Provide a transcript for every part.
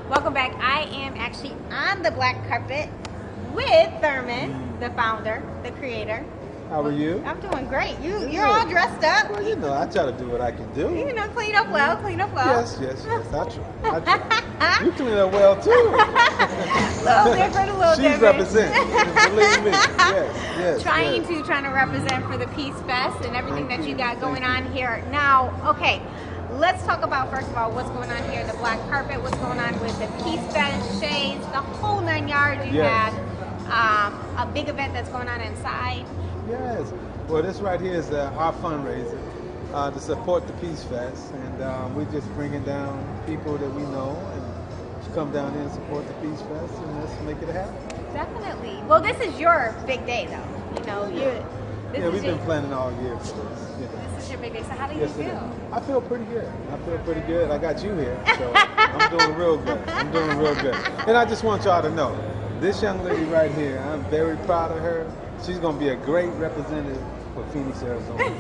Welcome back. I am actually on the black carpet with Thurman, the founder, the creator. How are you? I'm doing great. You're all dressed up. Well, you know, I try to do what I can do. You know, clean up well, clean up well. Yes, I try. You clean up well too. A little different, a little She's different. representing, believe me. Yes. Trying to represent for the Peace Fest and everything that you got going on here. Now, okay, let's talk about, first of all, what's going on here, the black carpet, what's going on with the Peace Fest, shades, the whole 9 yards. You Yes. had a big event that's going on inside. Yes. Well, this right here is our fundraiser to support the Peace Fest, and we're just bringing down people that we know and to come down here and support the Peace Fest, and let's make it happen. Definitely. Well, this is your big day, though. You know, We've been planning all year for this. You know. This is your big day. So how do you Yes, it feel? is. I feel pretty good. I got you here, so I'm doing real good. And I just want y'all to know, this young lady right here, I'm very proud of her. She's going to be a great representative for Phoenix, Arizona.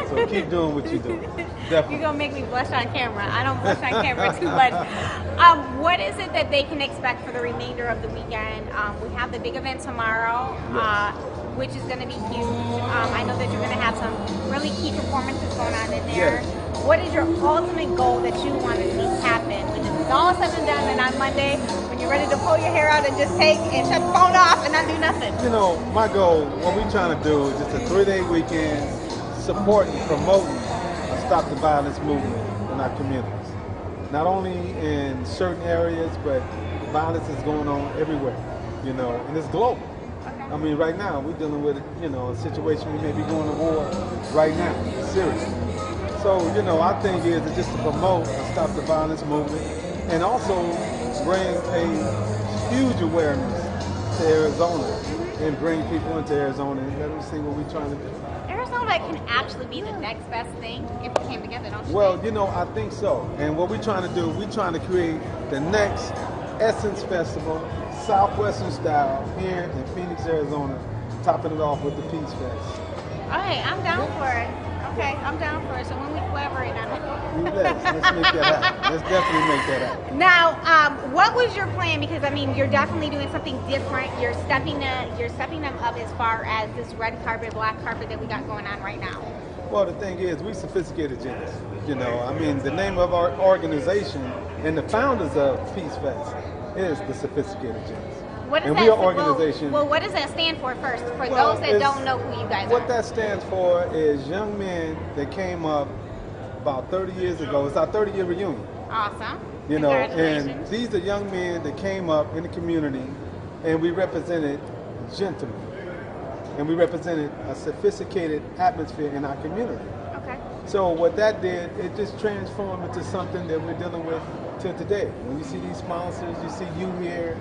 So keep doing what you do. Definitely. You're gonna make me blush on camera. I don't blush on camera too much. What is it that they can expect for the remainder of the weekend? We have the big event tomorrow, which is going to be huge. I know that you're going to have some really key performances going on in there. Yes. What is your ultimate goal that you want to see happen when this is all said and done, and on Monday, when you're ready to pull your hair out and just take and shut the phone off and not do nothing? You know, my goal, what we're trying to do is just a 3-day weekend supporting, promoting a Stop the Violence movement in our communities. Not only in certain areas, but violence is going on everywhere, you know, and it's global. I mean, right now, we're dealing with, you know, a situation we may be going to war right now, Syria. So, you know, our thing is just to promote a Stop the Violence movement and also bring a huge awareness to Arizona and bring people into Arizona and let them see what we're trying to do. Arizona can actually be the next best thing if we came together, don't you Well, think? you know, I think so. And what we're trying to do, we're trying to create the next Essence Festival, Southwestern style, here in Phoenix, Arizona, topping it off with the Peace Fest. All right, I'm down for it. Okay, I'm down for it. So when we collaborate on it. Let's make that happen. Let's definitely make that happen. Now, what was your plan? Because I mean, you're definitely doing something different. You're stepping them up as far as this red carpet, black carpet that we got going on right now. Well, the thing is, we sophisticated gents. You know, I mean, the name of our organization and the founders of Peace Fest is the Sophisticated Gents. What does and that, we are organization. Well, what does that stand for first? For those that don't know who you guys are. What that stands for is young men that came up about 30 years ago. It's our 30-year reunion. Awesome. You know, and Congratulations. these are young men that came up in the community, and we represented gentlemen, and we represented a sophisticated atmosphere in our community. Okay. So what that did, it just transformed into something that we're dealing with till today. When you see these sponsors, you see you here,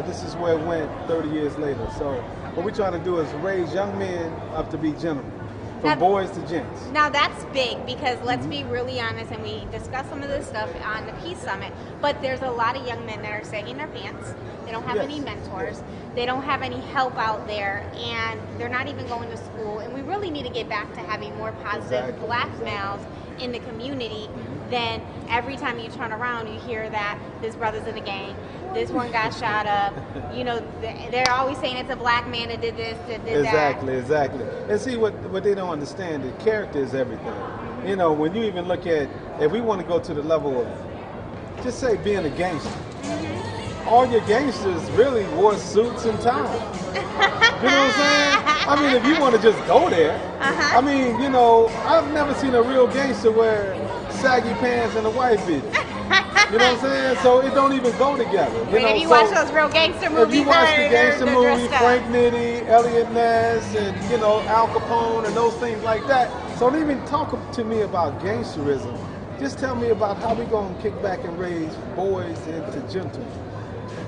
this is where it went 30 years later. So what we're trying to do is raise young men up to be gentlemen, from boys to gents. Now that's big because let's be really honest, and we discussed some of this stuff on the Peace Summit, but there's a lot of young men that are sagging their pants. They don't have Yes. any mentors. Yes. They don't have any help out there, and they're not even going to school. And we really need to get back to having more positive Exactly. black males in the community. Then every time you turn around, you hear that this brother's in a gang, this one got shot up. You know, they're always saying it's a black man that did this, that did that. Exactly. And see, what they don't understand, the character is everything. You know, when you even look at, if we want to go to the level of, just say being a gangster, all your gangsters really wore suits and ties. You know what I'm saying? I mean, if you want to just go there, I mean, you know, I've never seen a real gangster wear saggy pants and a white beater. You know what I'm saying? So it don't even go together. You know? If you So watch those real gangster movies, if you watch the they're gangster movie, dressed up. Frank Nitti, Elliot Ness, and you know Al Capone and those things like that. So don't even talk to me about gangsterism. Just tell me about how we gonna kick back and raise boys into gentlemen,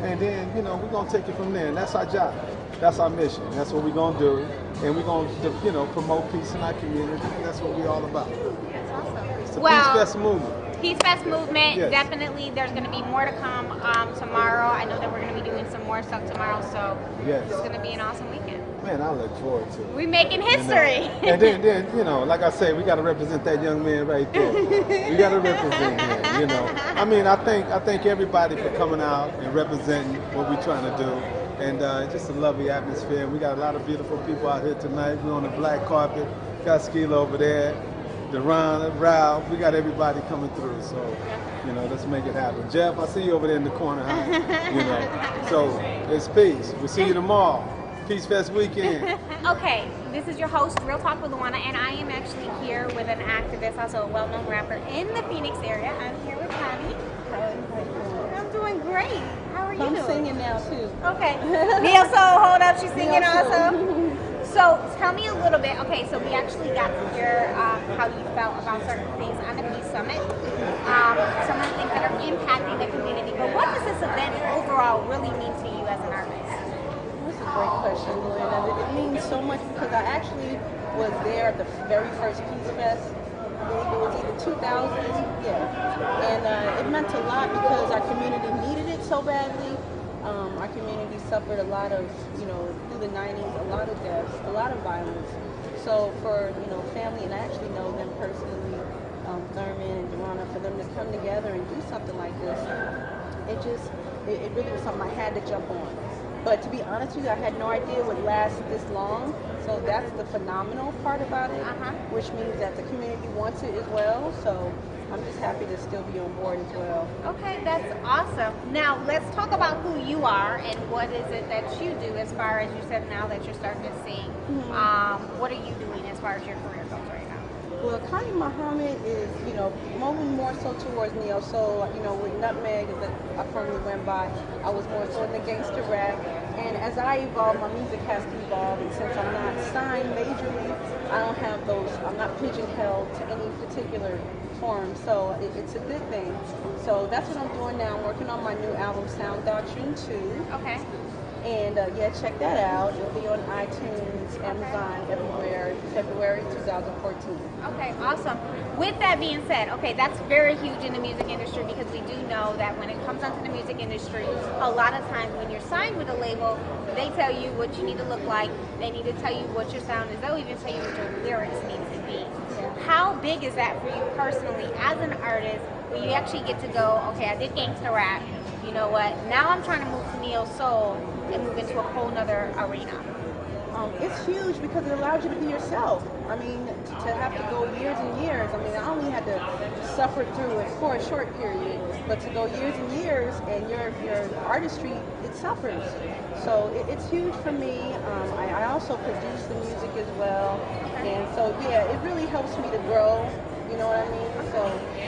and then you know we're gonna take it from there. And that's our job. That's our mission. That's what we're gonna do, and we're gonna promote peace in our community. And that's what we're all about. That's awesome. It's the Well, Peace Fest movement. Peace Fest movement, Yes. definitely. There's going to be more to come tomorrow. I know that we're going to be doing some more stuff tomorrow, so Yes. it's going to be an awesome weekend. Man, I look forward to it. We're making history. And then, like I say, we got to represent that young man right there. We got to represent him. I mean, I thank everybody for coming out and representing what we're trying to do, and it's just a lovely atmosphere. We got a lot of beautiful people out here tonight. We're on the black carpet. Got Skila over there, Deron, Ralph. We got everybody coming through. So, let's make it happen. Jeff, I see you over there in the corner. So it's peace. We'll see you tomorrow. Peace Fest weekend. Okay, this is your host, Real Talk with Luana, and I am actually here with an activist, also a well-known rapper in the Phoenix area. I'm here with Connie. I'm doing great. How are you doing? I'm singing now too. Okay. Neil, so hold up, she's singing also. So tell me a little bit. Okay, so we actually got to hear how you felt about certain things on the Peace Summit. Some of the things that are impacting the community. But what does this event overall really mean to you as an artist? That's a great question, Luana. It means so much because I actually was there at the very first Peace Fest. I believe it was either 2000, yeah. And it meant a lot because our community needed it so badly. Our community suffered a lot of, through the 90s, a lot of deaths, a lot of violence. So for, family, and I actually know them personally, Thurman and Durana, for them to come together and do something like this, it really was something I had to jump on. But to be honest with you, I had no idea it would last this long. So that's the phenomenal part about it, which means that the community wants it as well. So I'm just happy to still be on board as well. Okay, that's awesome. Now let's talk about who you are and what is it that you do as far as you said now that you're starting to sing. What are you doing as far as your career goes right now? Well, Connie Muhammad is, moving more so towards neo soul. With Nutmeg that I firmly went by, I was more so in the gangster rap. And as I evolve, my music has to evolve. And since I'm not signed majorly, I don't have those. I'm not pigeonholed to any particular form. So it's a good thing. So that's what I'm doing now. I'm working on my new album, Sound Doctrine 2. Okay. And check that out. It'll be on iTunes, Amazon, everywhere, February 2014. Okay, awesome. With that being said, okay, that's very huge in the music industry because we do know that when it comes onto the music industry, a lot of times when you're signed with a label, they tell you what you need to look like. They need to tell you what your sound is. They'll even tell you what your lyrics need to be. How big is that for you personally as an artist when you actually get to go, okay, I did gangsta rap, you know what, now I'm trying to move to neo soul and move into a whole nother arena? It's huge because it allows you to be yourself. I mean, to have to go years and years, I only had to suffer through it for a short period, but to go years and years and your artistry, it suffers. So it's huge for me. I also produce the music as well. And so, it really helps me to grow. You know what I mean? So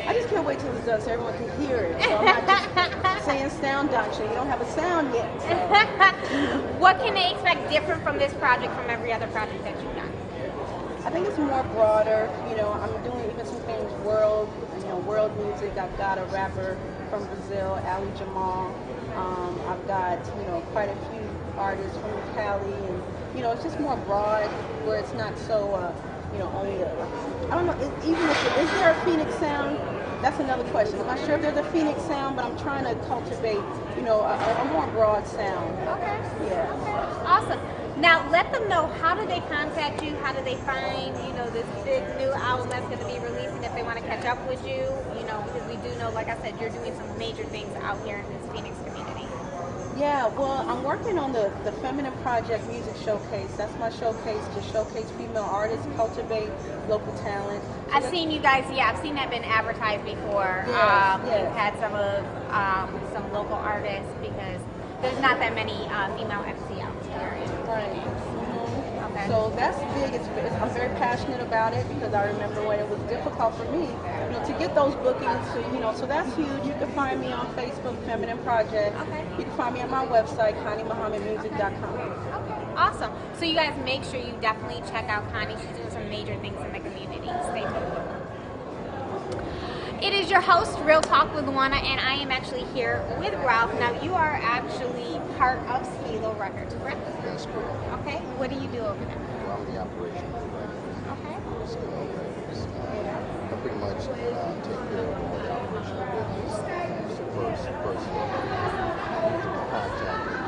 I just can't wait till it's done so everyone can hear it. So I'm not just saying sound doctrine. You don't have a sound yet. So. What can they expect different from this project from every other project that you've done? I think it's more broader. I'm doing even some things world music. I've got a rapper from Brazil, Ali Jamal. I've got, quite a few artists from Cali, and, it's just more broad where it's not so, only I don't know, even if is there a Phoenix sound? That's another question. I'm not sure if there's a Phoenix sound, but I'm trying to cultivate, a more broad sound. Okay. Yeah. Okay. Awesome. Now let them know, how do they contact you? How do they find, this big new album that's going to be releasing if they want to catch up with you? Because we do know, like I said, you're doing some major things out here in this Phoenix community. Yeah, well, I'm working on the Feminine Project Music Showcase. That's my showcase to showcase female artists, cultivate local talent. So I've seen you guys, I've seen that been advertised before. Yes. You've had some local artists because there's not that many female MC out here. Right. Okay. So that's big. I'm very passionate about it because I remember when it was difficult for me, to get those bookings. So that's huge. You can find me on Facebook, Feminine Project. Okay. You can find me on my website, ConnieMuhammadMusic.com. Okay. Awesome. So you guys make sure you definitely check out Connie. She's doing some major things in the community. Stay tuned. It is your host, Real Talk with Luana, and I am actually here with Ralph. Now, you are actually part of Skilo Records, correct? That's correct. Okay. What do you do over there? Well, I'm the operations director. Okay. for Skilo Records. I pretty much take care of all the operational business. First contact with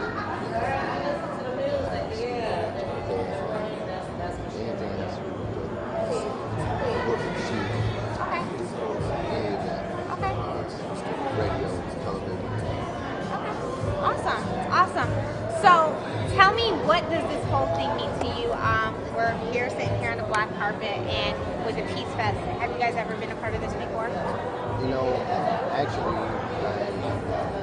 anything that's Okay. any of that. Okay. Radio, television. Awesome. Awesome. So tell me, what does this whole thing mean to you? We're here sitting here on the black carpet and with the Peace Fest. Have you guys ever been a part of this before? You know, actually, I'm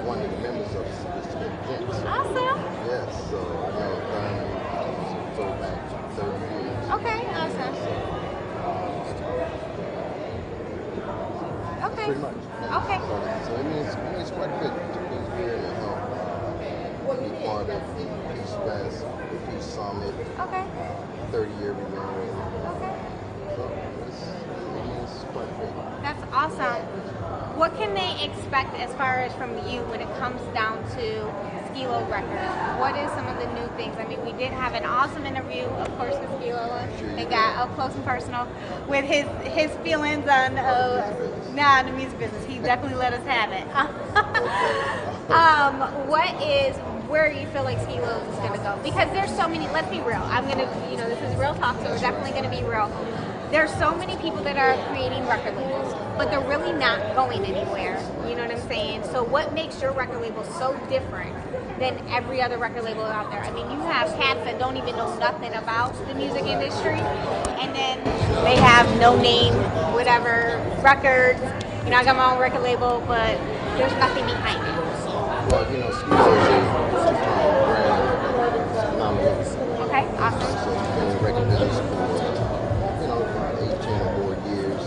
one of the members of this event. Awesome. Yes, so I know Thurman go back 30 years. Okay, awesome. Okay. Pretty much. Yeah. Okay. So it means quite a bit to be here and help be part of the Peace Fest, the Peace Summit, Okay. 30-year reunion. Okay. So it means quite a bit. That's awesome. What can they expect as far as from you when it comes down to Skilo Records? What is some of the new things? I mean, we did have an awesome interview, of course, with Skilo, and got up close and personal with his feelings on the music business. He definitely let us have it. Where you feel like Skilo is going to go? Because there's so many. Let's be real. This is real talk, so we're definitely going to be real. There's so many people that are creating record labels, but they're really not going anywhere. You know what I'm saying? So what makes your record label so different than every other record label out there? I mean, you have cats that don't even know nothing about the music industry, and then they have no name, whatever, records. I got my own record label, but there's nothing behind it. Well, Skilo is a two-time Grammy nominee. Okay, awesome. So he's been in the record business for, about 18 or more years.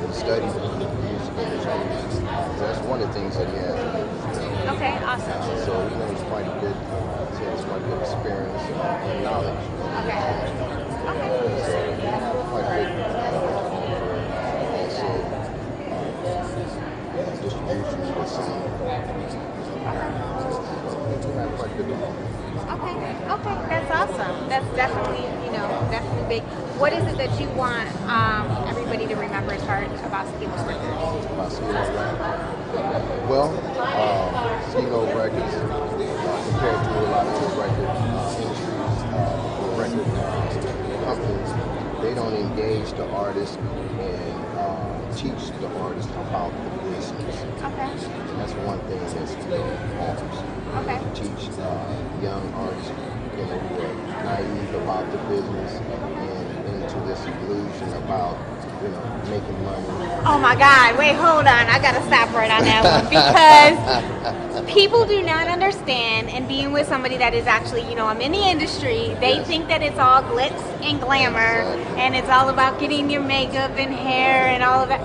He studied the music industry. So that's one of the things that he has. Okay, awesome. So, it's quite a good, it's quite a good experience and knowledge. Okay. Okay. So, quite good also distribution with some. Okay, that's awesome. That's definitely, definitely big. What is it that you want everybody to remember as far as about Skilo Records? About Skilo Records? Well, Skilo Records, compared to a lot of the record industries, or record companies, they don't engage the artist and teach the artist about the business. Okay. And that's one thing that Skilo offers. Okay. Teach young artists, who are naive about the business and into this illusion about, making money. Oh my God! Wait, hold on. I gotta stop right on that one because people do not understand. And being with somebody that is actually, I'm in the industry, they think that it's all glitz and glamour, and it's all about getting your makeup and hair and all of that.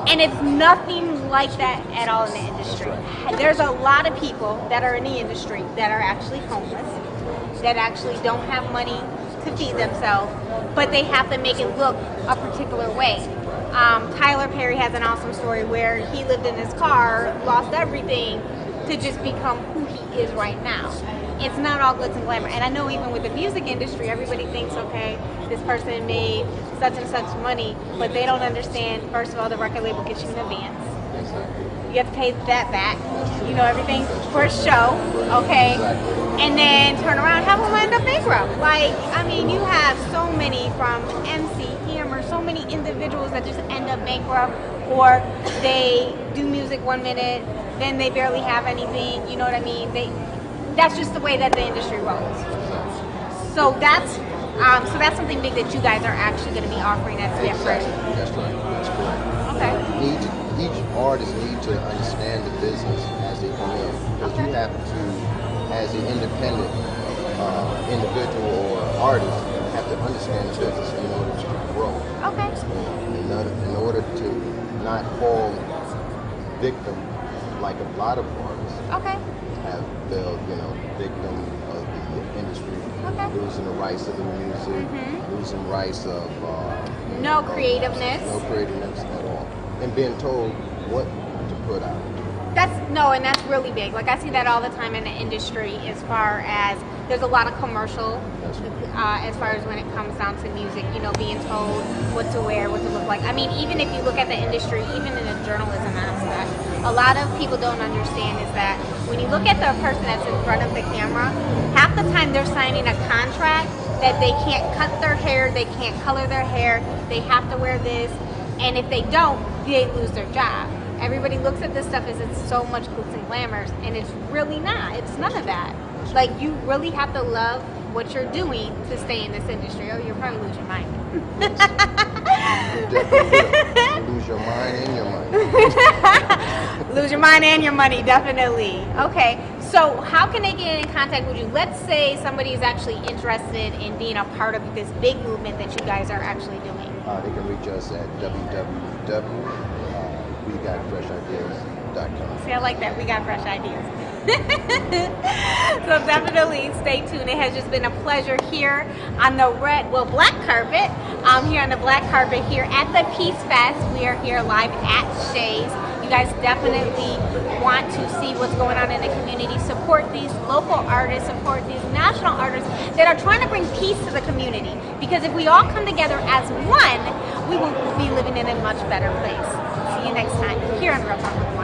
And it's nothing like that at all in the industry. There's a lot of people that are in the industry that are actually homeless, that actually don't have money to feed themselves, but they have to make it look a particular way. Tyler Perry has an awesome story where he lived in his car, lost everything to just become who he is right now. It's not all glitz and glamour. And I know even with the music industry, everybody thinks, okay, this person made such and such money, but they don't understand, first of all, the record label gets you an advance. You have to pay that back, everything for a show, okay? And then turn around, have them end up bankrupt. You have so many from MC Hammer, so many individuals that just end up bankrupt, or they do music 1 minute, then they barely have anything, you know what I mean? That's just the way that the industry rolls. So that's something big that you guys are actually going to be offering that's different. That's right. That's correct. Okay. Each artist needs to understand the business as they come in, because you have to, as an independent individual or artist, have to understand the business in order to grow. Okay. In order to not fall victim like a lot of artists. Okay. Have fell, victim of the industry, losing the rights of the music, losing rights of no creativeness at all, and being told what to put out. And that's really big. Like I see that all the time in the industry as far as there's a lot of commercial as far as when it comes down to music, being told what to wear, what to look like. I mean, even if you look at the industry, even in the journalism aspect, a lot of people don't understand is that when you look at the person that's in front of the camera, half the time they're signing a contract that they can't cut their hair, they can't color their hair, they have to wear this, and if they don't, they lose their job. Everybody looks at this stuff as it's so much glitz and glamours, and it's really not. It's none of that. Like, you really have to love what you're doing to stay in this industry. Oh, you'll probably lose your mind. You definitely will. You lose your mind and your money. Lose your mind and your money, definitely. Okay, so how can they get in contact with you? Let's say somebody is actually interested in being a part of this big movement that you guys are actually doing. They can reach us at www.wegotfreshideas.com. See, I like that. We got fresh ideas. So definitely stay tuned. It has just been a pleasure here on the black carpet. Here on the black carpet here at the Peace Fest. We are here live at Shay's. You guys definitely want to see what's going on in the community. Support these local artists, support these national artists that are trying to bring peace to the community. Because if we all come together as one, we will be living in a much better place. See you next time here on Real Talk with One.